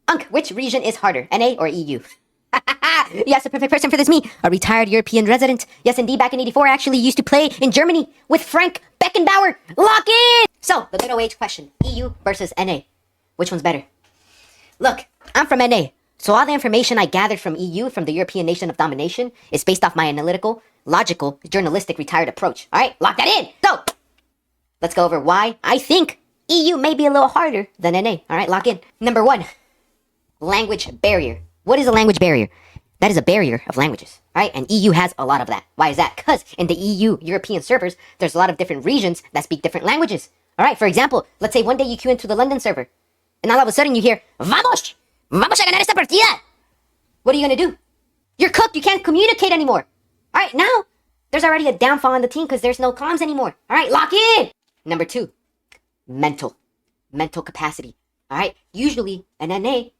Unk, which region is harder, NA or EU? Yes, the perfect person for this, me, a retired European resident. Yes, indeed, back in '84, I actually used to play in Germany with Frank Beckenbauer. Lock in! So, the good old age question, EU versus NA. Which one's better? Look, I'm from NA, so all the information I gathered from EU, from the European nation of domination, is based off my analytical, logical, journalistic, retired approach. Alright, lock that in! So, let's go over why I think EU may be a little harder than NA. Alright, lock in. Number 1, language barrier. What is a language barrier? That is a barrier of languages, right? And EU has a lot of that. Why is that? Because in the EU, European servers, there's a lot of different regions that speak different languages. All right, for example, let's say one day you queue into the London server, and all of a sudden you hear, Vamos! Vamos a ganar esta partida! What are you going to do? You're cooked. You can't communicate anymore. All right, now, there's already a downfall in the team because there's no comms anymore. All right, lock in! Number 2, mental capacity. All right, usually, an NA,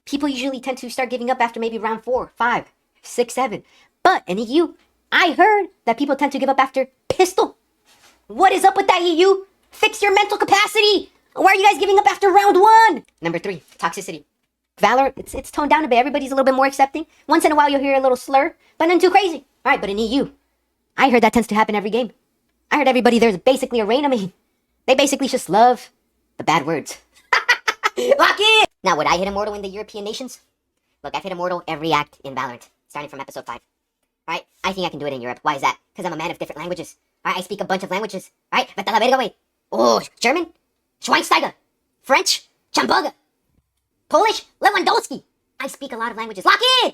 people usually tend to start giving up after maybe round 4, 5, 6, 7. But in EU, I heard that people tend to give up after pistol. What is up with that, EU? Fix your mental capacity! Why are you guys giving up after round 1? Number 3, toxicity. Valorant, it's toned down a bit. Everybody's a little bit more accepting. Once in a while you'll hear a little slur, but nothing too crazy. Alright, but in EU, I heard that tends to happen every game. I heard everybody there's basically a rain. I mean, they basically just love the bad words. Lock in! Now, would I hit Immortal in the European nations? Look, I've hit Immortal every act in Valorant, starting from episode 5. Alright, I think I can do it in Europe. Why is that? Because I'm a man of different languages. Alright, I speak a bunch of languages. Alright, vete a la verga, wey. Oh, German? Schweinsteiger. French? Chamburger. Polish? Lewandowski. I speak a lot of languages. Lock in!